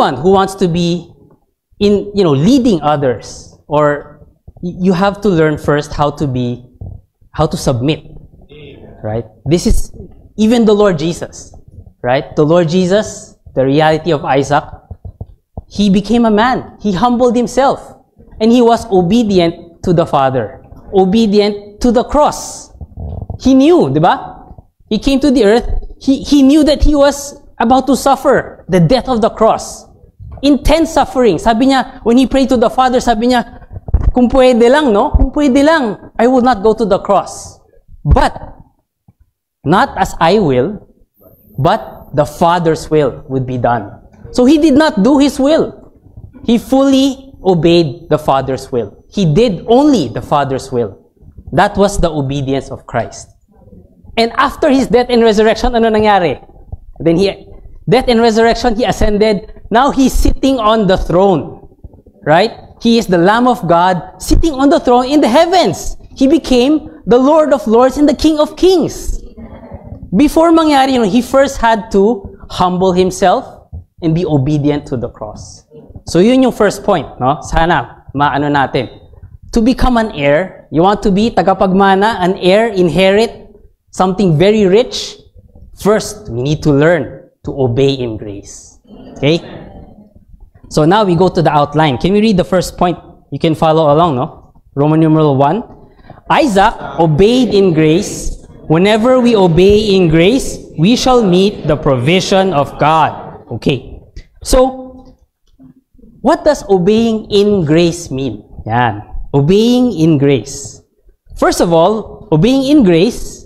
anyone who wants to be in, leading others, or you have to learn first how to submit, right? This is even the Lord Jesus, right? The Lord Jesus, the reality of Isaac, he became a man. He humbled himself, and he was obedient to the Father, obedient to the cross. He knew, diba? He came to the earth. He knew that he was about to suffer the death of the cross. Intense suffering. Sabi niya, when he prayed to the Father, sabi niya, kung pwede lang, no? Kung pwede lang, I will not go to the cross. But, not as I will, but the Father's will would be done. So he did not do his will. He fully obeyed the Father's will. He did only the Father's will. That was the obedience of Christ. And after his death and resurrection, ano nangyari? Then death and resurrection, he ascended. Now he's sitting on the throne. Right? He is the Lamb of God sitting on the throne in the heavens. He became the Lord of Lords and the King of Kings. Before mangyari, he first had to humble himself and be obedient to the cross. So yun yung first point, no? Sana maano natin. To become an heir, you want to be tagapagmana, an heir, inherit something very rich. First, we need to learn to obey in grace. Okay? So now we go to the outline. Can we read the first point? You can follow along, no? Roman numeral 1. Isaac obeyed in grace. Whenever we obey in grace, we shall meet the provision of God. Okay. So, what does obeying in grace mean? Yan. Obeying in grace. First of all, obeying in grace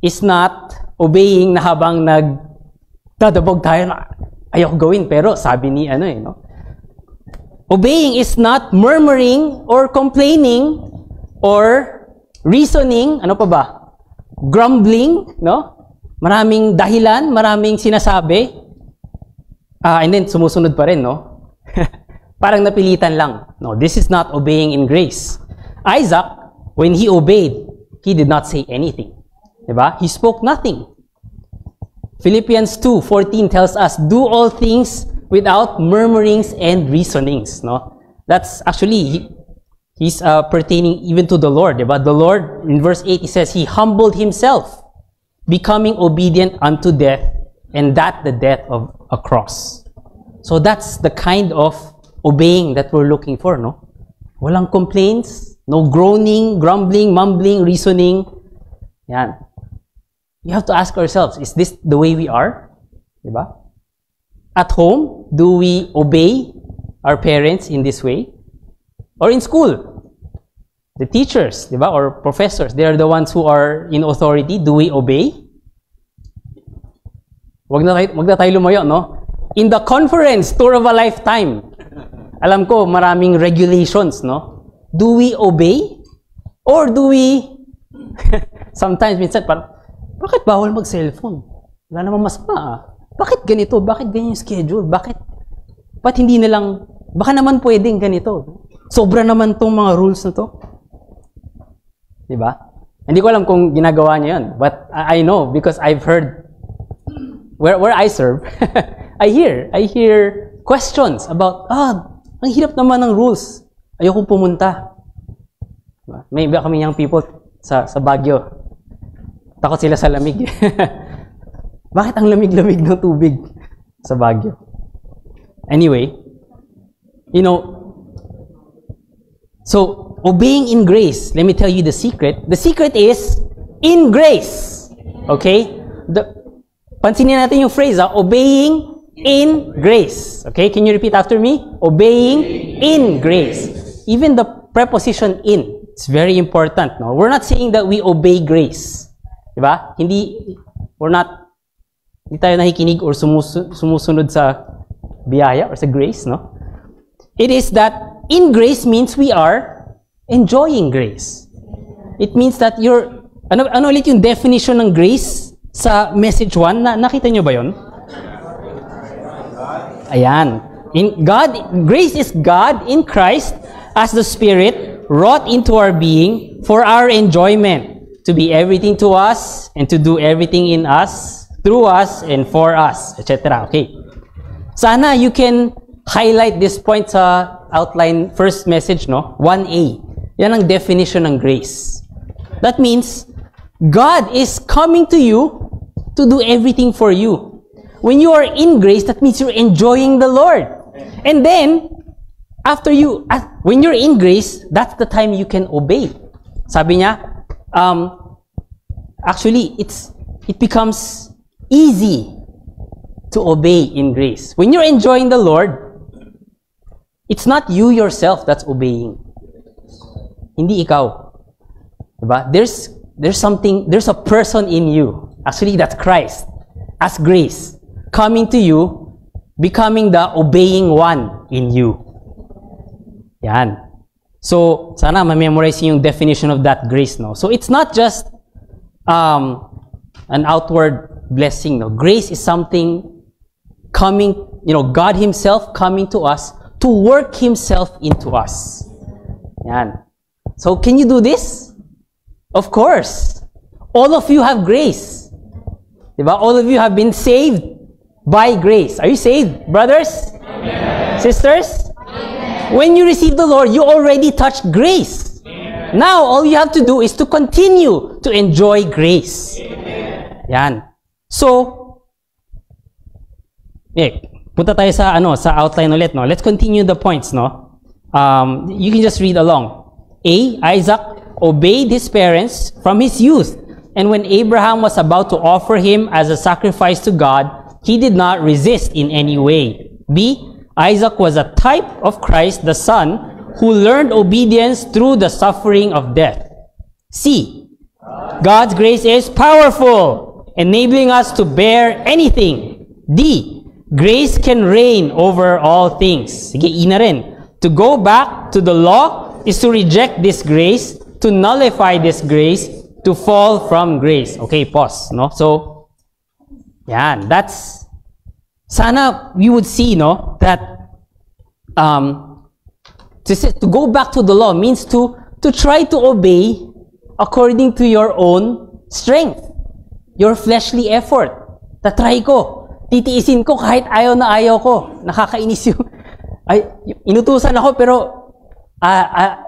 is not obeying na habang nagdadabog tayo na ayoko gawin pero sabi ni no? Obeying is not murmuring or complaining or reasoning, ano pa ba? Grumbling, no? Maraming dahilan, maraming sinasabi. And then sumusunod pa rin, no? Parang napilitan lang. No, this is not obeying in grace. Isaac, when he obeyed, he did not say anything. Diba? He spoke nothing. Philippians 2:14 tells us, do all things without murmurings and reasonings. No? That's actually, he's pertaining even to the Lord. But the Lord, in verse 8, he says, he humbled himself, becoming obedient unto death, and that the death of a cross. So that's the kind of obeying that we're looking for, no? Walang complaints, no groaning, grumbling, mumbling, reasoning. Yan. You have to ask ourselves, is this the way we are? Diba? At home, do we obey our parents in this way? Or in school, the teachers, diba? Or professors, they are the ones who are in authority. Do we obey? Wag na tayo lumayo, no? In the conference, tour of a lifetime, alam ko, maraming regulations, no? Do we obey? Or do we, sometimes, minsan, parang, bakit bawal mag-cellphone? Wala namang masama, ah. Bakit ganito? Bakit ganyan yung schedule? Bakit hindi na lang, baka naman pwedeng ganito. Sobra naman tong mga rules na to. Diba? Hindi ko alam kung ginagawa niya yun. But I know, because I've heard, where I serve, I hear questions about, ang hirap naman ng rules. Ayoko pumunta. May iba kami young people sa Baguio. Takot sila sa lamig. Bakit ang lamig-lamig ng tubig sa Baguio? Anyway, so obeying in grace, let me tell you the secret. The secret is in grace. Okay? Pansinin natin yung phrase, obeying in grace. Okay? Can you repeat after me? Obeying in grace. Even the preposition in, it's very important. No? We're not saying that we obey grace. Diba? Hindi tayo nakikinig or sumusunod sa biyaya or sa grace, no? It is that in grace means we are enjoying grace. It means that ano ulit yung definition ng grace sa message 1? Nakita nyo ba yun? Ayan. Grace is God in Christ as the Spirit wrought into our being for our enjoyment, to be everything to us and to do everything in us, through us, and for us, etc. Okay. Sana you can highlight this point sa outline first message, no? 1A. Yan ang definition ng grace. That means, God is coming to you to do everything for you. When you are in grace, that means you're enjoying the Lord. And then, when you're in grace, that's the time you can obey. Sabi niya, actually, it becomes easy to obey in grace. When you're enjoying the Lord, it's not you yourself that's obeying. Hindi ikaw. Diba? There's a person in you. Actually, that's Christ. As grace. Coming to you, becoming the obeying one in you. Yan. So, sana ma-memorize yung definition of that grace, no? So, it's not just an outward blessing, no? Grace is something coming, God Himself coming to us to work Himself into us. Yan. So, can you do this? Of course. All of you have grace. Diba? All of you have been saved by grace. Are you saved, brothers? Amen. Sisters? Amen. When you receive the Lord, you already touched grace. Amen. Now, all you have to do is to continue to enjoy grace. Amen. Yan. So, punta tayo sa outline ulit, no? Let's continue the points, no? You can just read along. A, Isaac obeyed his parents from his youth, and when Abraham was about to offer him as a sacrifice to God, he did not resist in any way. B, Isaac was a type of Christ, the Son, who learned obedience through the suffering of death. C, God's grace is powerful, enabling us to bear anything. D, grace can reign over all things. Sige, E na rin. To go back to the law is to reject this grace, to nullify this grace, to fall from grace. Okay, pause, no? So, yan, sana we would see, no, that to go back to the law means to try to obey according to your own strength, your fleshly effort. Tatry ko, titiisin ko kahit ayaw na ayaw ko. Nakakainis inutusan ako pero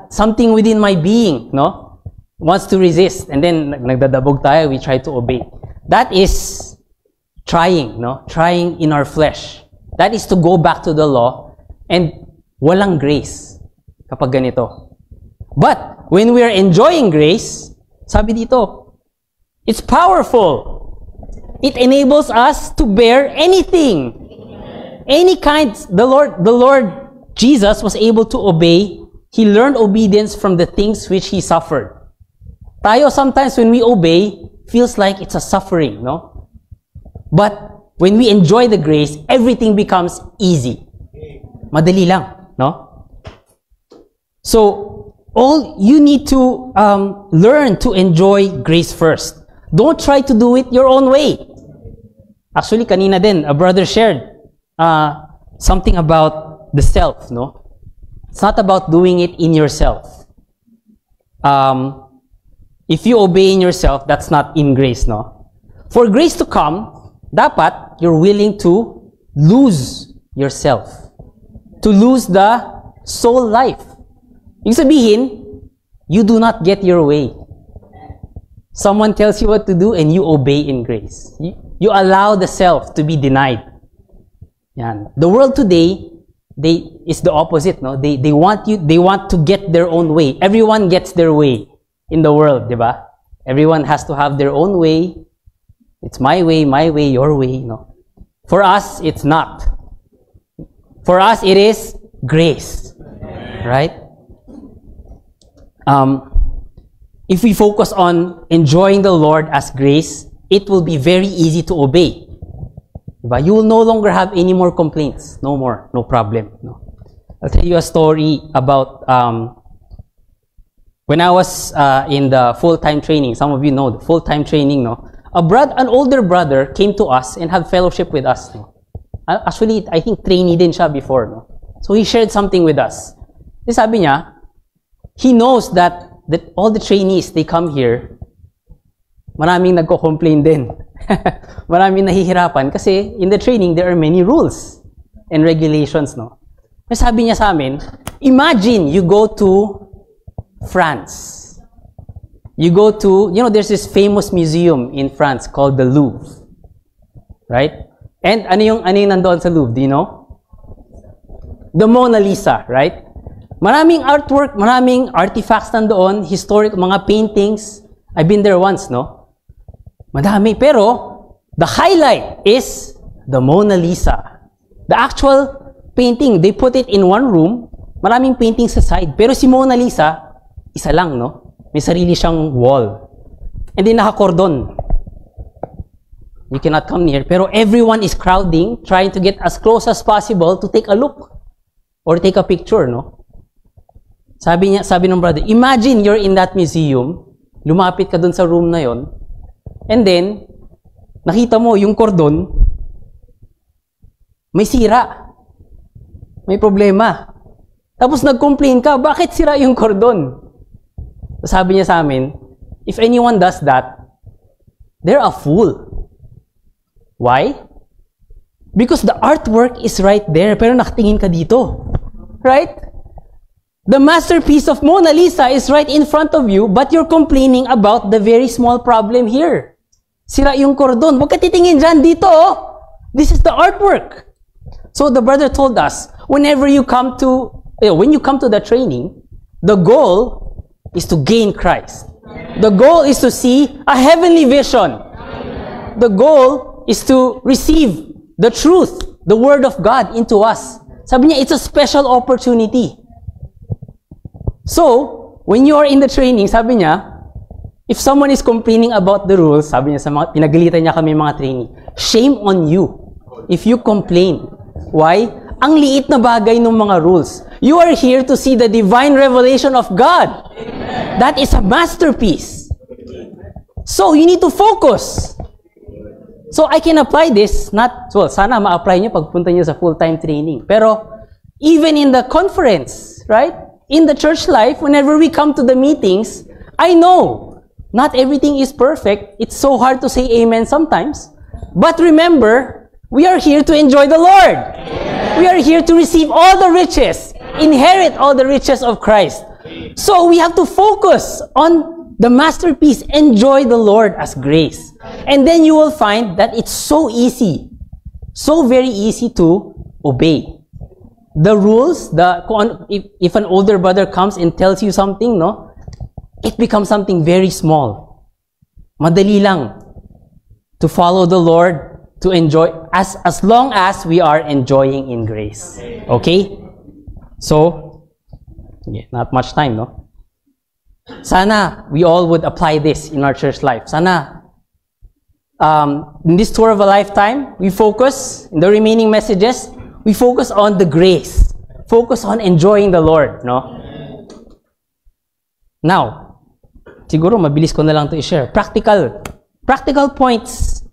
something within my being, no, wants to resist, and then nagdadabog tayo, we try to obey. That is trying, no? Trying in our flesh. That is to go back to the law, and walang grace kapag ganito. But when we are enjoying grace, sabi dito, it's powerful. It enables us to bear anything. Any kind. The Lord Jesus was able to obey. He learned obedience from the things which He suffered. Tayo, sometimes when we obey, feels like it's a suffering, no? But when we enjoy the grace, everything becomes easy. Madali lang, no? So, all you need to learn to enjoy grace first. Don't try to do it your own way. Actually, kanina din, a brother shared something about the self, no? It's not about doing it in yourself. If you obey in yourself, that's not in grace, no? For grace to come, dapat you're willing to lose yourself. To lose the soul life. Yung sabihin, you do not get your way. Someone tells you what to do and you obey in grace. You allow the self to be denied. Yan. The world today, is the opposite, no? They want to get their own way. Everyone gets their way in the world, diba? Everyone has to have their own way. It's my way, your way, no? For us, it's not. For us, it is grace. Right? If we focus on enjoying the Lord as grace, it will be very easy to obey. Diba? You will no longer have any more complaints. No more. No problem. No. I'll tell you a story about when I was in the full-time training. Some of you know the full-time training, no? An older brother came to us and had fellowship with us. No? Actually, I think trainee din siya before. No? So he shared something with us. Sabi niya, he knows that all the trainees, they come here, maraming nagko-complain din. Maraming nahihirapan kasi in the training, there are many rules. and regulations, no? May sabi niya sa amin, imagine you go to France. You go to, there's this famous museum in France called the Louvre. Right? And ano yung nandoon sa Louvre, do you know? The Mona Lisa, right? Maraming artwork, maraming artifacts nandoon, historic, mga paintings. I've been there once, no? Madami. Pero, the highlight is the Mona Lisa. The actual painting, they put it in one room, maraming paintings sa side. Pero si Mona Lisa, isa lang, no? May sarili siyang wall. And then naka-cordon. You cannot come near. Pero everyone is crowding, trying to get as close as possible to take a look. Or take a picture, no? Sabi ng brother, imagine you're in that museum, lumapit ka dun sa room na yon, and then, nakita mo yung cordon, may sira. May problema. Tapos nag-complain ka, bakit sira yung cordon? Sabi niya sa amin, if anyone does that, they're a fool. Why? Because the artwork is right there, pero nakatingin ka dito. Right? The masterpiece of Mona Lisa is right in front of you, but you're complaining about the very small problem here. Sira yung cordon. Huwag ka titingin dyan, dito. This is the artwork. So the brother told us, when you come to the training, the goal is to gain Christ. The goal is to see a heavenly vision. The goal is to receive the truth, the Word of God into us. Sabi niya, it's a special opportunity. So, when you are in the training, sabi niya, if someone is complaining about the rules, sabi niya, pinagalitan niya kami mga trainee, shame on you if you complain. Why? Ang liit na bagay ng mga rules. You are here to see the divine revelation of God. Amen. That is a masterpiece. So, you need to focus. So, I can apply this, sana ma-apply nyo pagpunta nyo sa full-time training. Pero, even in the conference, right? In the church life, whenever we come to the meetings, I know, not everything is perfect. It's so hard to say amen sometimes. But remember, we are here to enjoy the Lord. Amen. We are here to receive all the riches, inherit all the riches of Christ. So we have to focus on the masterpiece, enjoy the Lord as grace. And then you will find that it's so easy, so very easy to obey. The rules, if an older brother comes and tells you something, no, it becomes something very small. Madali lang to follow the Lord, to enjoy, as long as we are enjoying in grace. Okay? So, not much time, no? Sana we all would apply this in our church life. Sana, in this tour of a lifetime, we focus, in the remaining messages, we focus on the grace. Focus on enjoying the Lord, no? Now, siguro mabilis ko na lang to i-share. Practical points,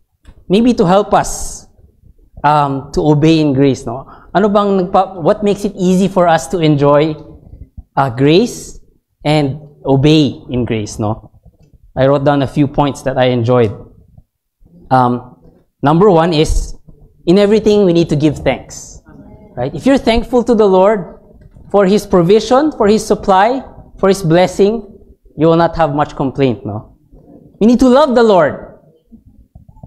maybe to help us to obey in grace, no? What makes it easy for us to enjoy grace and obey in grace, no? I wrote down a few points that I enjoyed. Number one is, in everything we need to give thanks. Right? If you're thankful to the Lord for His provision, for His supply, for His blessing, you will not have much complaint, no? You need to love the Lord.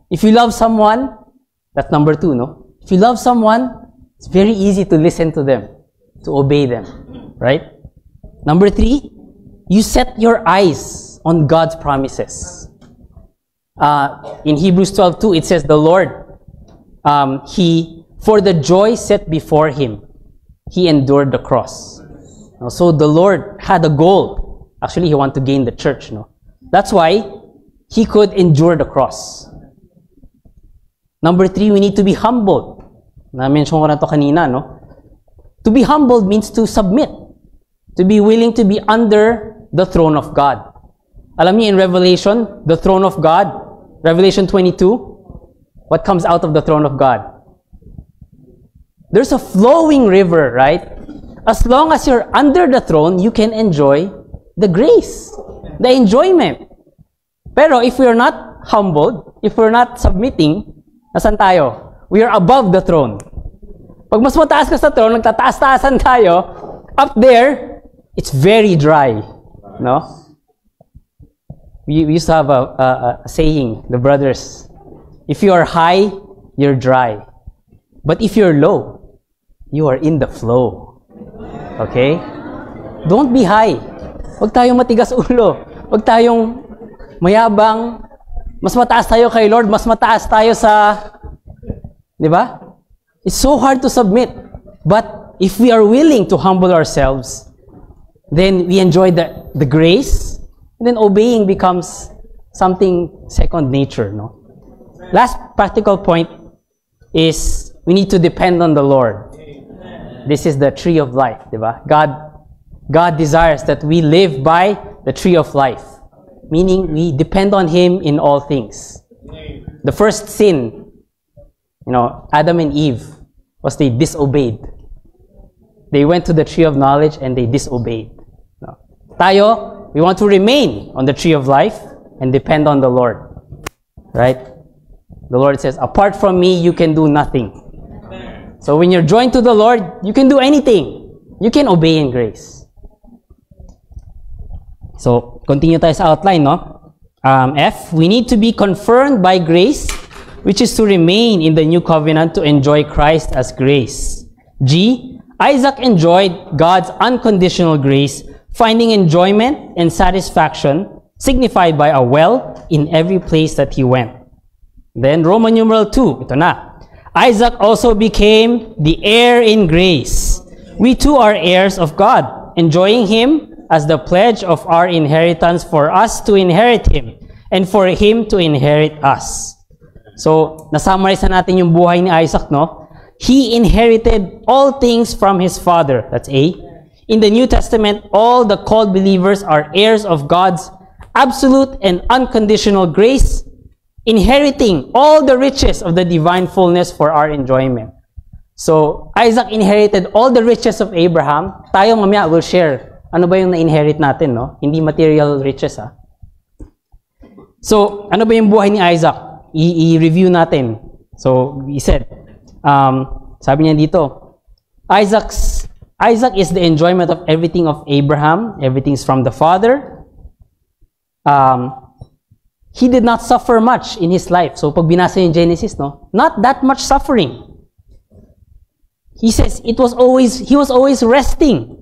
If you love someone, that's number two, no? If you love someone, it's very easy to listen to them, to obey them, right? Number three, you set your eyes on God's promises. In Hebrews 12:2, it says, the Lord, for the joy set before Him, He endured the cross. So the Lord had a goal. Actually, He wanted to gain the church, no? That's why He could endure the cross. Number three, we need to be humbled. Na-mention ko na to kanina, no? To be humbled means to submit. To be willing to be under the throne of God. Alam niyo in Revelation, the throne of God, Revelation 22, what comes out of the throne of God? There's a flowing river, right? As long as you're under the throne, you can enjoy the grace, the enjoyment. Pero if we're not humbled, if we're not submitting, nasan tayo? We are above the throne. Pag mas mataas ka sa throne, nagtataas-taasan tayo, up there, it's very dry. No? We used to have a saying, the brothers, if you are high, you're dry. But if you're low, you are in the flow. Okay? Don't be high. Huwag tayong matigas ulo. Huwag tayong mayabang. Mas mataas tayo kay Lord, mas mataas tayo sa... Di ba? It's so hard to submit. But if we are willing to humble ourselves, then we enjoy the grace, and then obeying becomes something second nature, no? Last practical point is we need to depend on the Lord. This is the tree of life, di ba? God desires that we live by the tree of life, meaning we depend on Him in all things. The first sin, Adam and Eve, was they disobeyed. They went to the tree of knowledge and they disobeyed. No. Tayo, we want to remain on the tree of life and depend on the Lord. Right? The Lord says, apart from me, you can do nothing. So when you're joined to the Lord, you can do anything. You can obey in grace. So, continue tayo sa outline, no? F, we need to be confirmed by grace, which is to remain in the new covenant to enjoy Christ as grace. G, Isaac enjoyed God's unconditional grace, finding enjoyment and satisfaction signified by a well in every place that he went. Then Roman numeral 2, ito na. Isaac also became the heir in grace. We too are heirs of God, enjoying Him as the pledge of our inheritance for us to inherit Him and for Him to inherit us. So, nasummarize na natin yung buhay ni Isaac, no? He inherited all things from his father. That's A. In the New Testament, all the called believers are heirs of God's absolute and unconditional grace, inheriting all the riches of the divine fullness for our enjoyment. So, Isaac inherited all the riches of Abraham. Tayo mamaya will share ano ba yung na-inherit natin, no? Hindi material riches, ha? So, ano ba yung buhay ni Isaac? I-review natin. So, he said, sabi niya dito, Isaac is the enjoyment of everything of Abraham. Everything's from the father. He did not suffer much in his life. So, pag binasa yung Genesis, no? Not that much suffering. He says, he was always resting.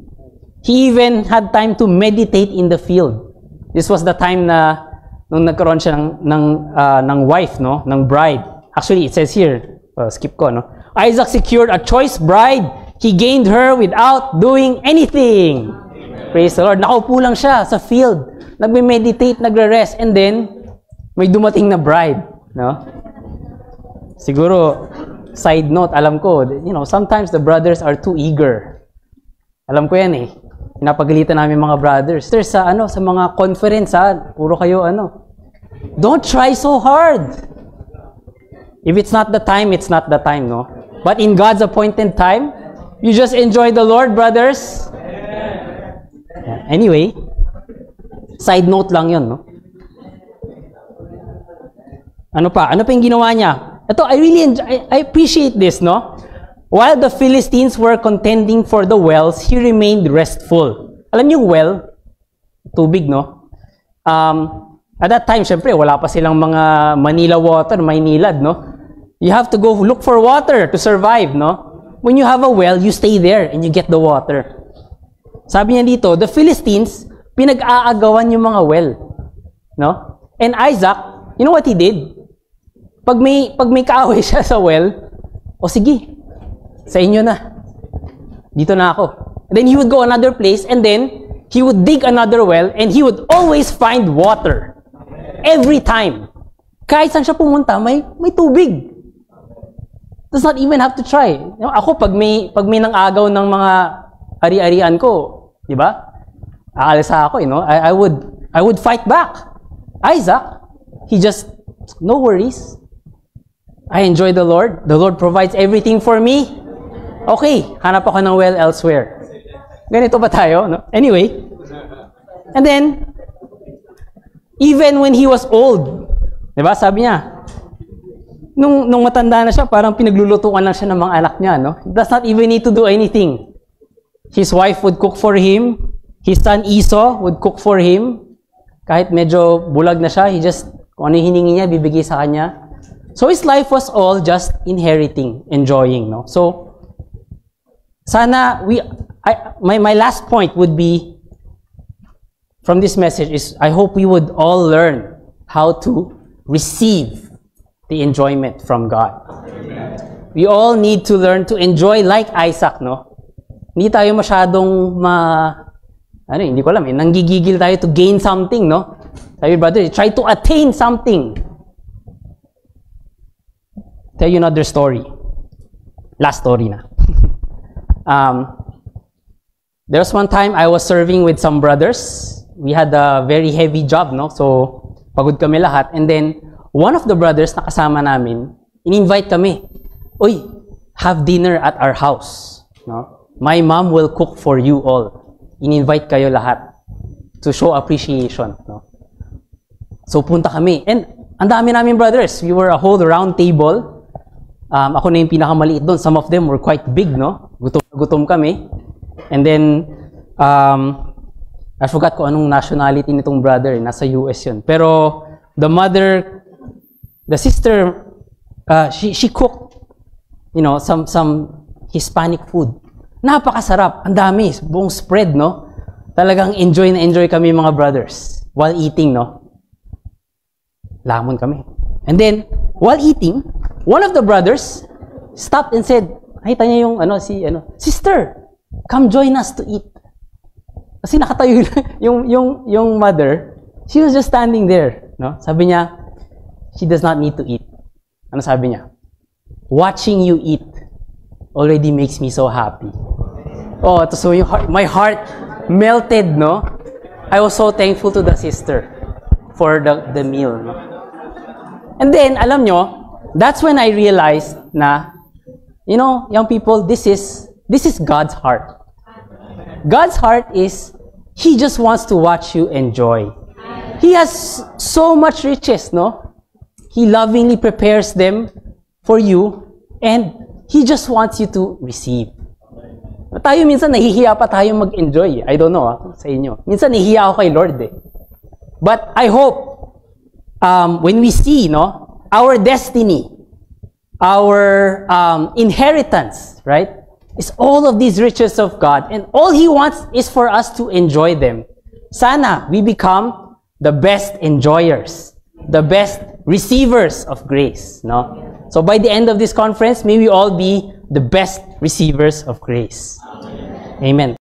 He even had time to meditate in the field. This was the time na nung nagkaroon siya ng wife, no? Ng bride. Actually, it says here, skip ko, no? Isaac secured a choice bride. He gained her without doing anything. Amen. Praise the Lord. Nakaupo lang siya sa field. Nagme-meditate, nagre-rest, and then may dumating na bride, no? Siguro, side note, alam ko, sometimes the brothers are too eager. Alam ko yan eh. Pinapagalitan namin mga brothers. There's sa mga conference, puro kayo Don't try so hard. If it's not the time, it's not the time, no? But in God's appointed time, you just enjoy the Lord, brothers. Yeah. Anyway, side note lang yun, no? Ano pa yung ginawa niya? Ito, I appreciate this, no? While the Philistines were contending for the wells, he remained restful. Alam niyo yung well? Tubig, no? At that time, syempre, wala pa silang mga Manila water, Maynilad, no? You have to go look for water to survive, no? When you have a well, you stay there and you get the water. Sabi niya dito, the Philistines, pinag-aagawan yung mga well, no? And Isaac, you know what he did? Pag may kaaway siya sa well, sige, sa inyo na. Dito na ako. Then he would go another place and then he would dig another well and he would always find water. Every time. Kahit saan siya pumunta, may tubig. Does not even have to try. Ako, pag may nang-agaw ng mga ari-arian ko, di ba? Aalisa ako, I would fight back. Isaac, he just, no worries. I enjoy the Lord. The Lord provides everything for me. Okay, hanap ako ng well elsewhere. Ganito ba tayo? No? Anyway. And then, even when he was old, diba, sabi niya, nung matanda na siya, parang pinaglulutuan lang siya ng mga anak niya, no? He does not even need to do anything. His wife would cook for him. His son Esau would cook for him. Kahit medyo bulag na siya, kung ano yung hiningi niya, bibigay sa kanya. So his life was all just inheriting, enjoying, no? So, sana my last point would be from this message is I hope we would all learn how to receive the enjoyment from God. Amen. We all need to learn to enjoy like Isaac, no? Hindi tayo masyadong hindi ko alam, nanggigigil tayo to gain something, no? Sabi, brother, try to attain something. Tell you another story. Last story na. There was one time I was serving with some brothers. We had a very heavy job, no? So, pagod kami lahat. And then, one of the brothers na kasama namin, in-invite kami. Uy, have dinner at our house. No? My mom will cook for you all. In-invite kayo lahat to show appreciation. No? So, punta kami. And, ang dami namin brothers. We were a whole round table. Ako na yung pinakamaliit doon. Some of them were quite big, no? Gutom kami. And then, I forgot ko anong nationality nitong brother. Nasa US yun. Pero, the sister, she cooked, some Hispanic food. Napakasarap. Ang dami. Buong spread, no? Talagang enjoy na enjoy kami mga brothers. While eating, no? Lamon kami. And then, while eating, one of the brothers stopped and said, nakita niya sister, come join us to eat. Kasi nakatayo yung mother, she was just standing there, no? Sabi niya, she does not need to eat. Ano sabi niya? Watching you eat already makes me so happy. Oh, so my heart melted, no? I was so thankful to the sister for the meal, no? And then, alam nyo, that's when I realized na, young people, this is God's heart. God's heart is, He just wants to watch you enjoy. He has so much riches, no? He lovingly prepares them for you, and He just wants you to receive. Tayo minsan nahihiya pa tayo mag-enjoy. I don't know, sa inyo. Minsan nahihiya ako kay Lord, eh. But I hope, when we see, no, our destiny, our inheritance, right, is all of these riches of God, and all He wants is for us to enjoy them. Sana we become the best enjoyers, the best receivers of grace, no? So by the end of this conference, may we all be the best receivers of grace. Amen. Amen.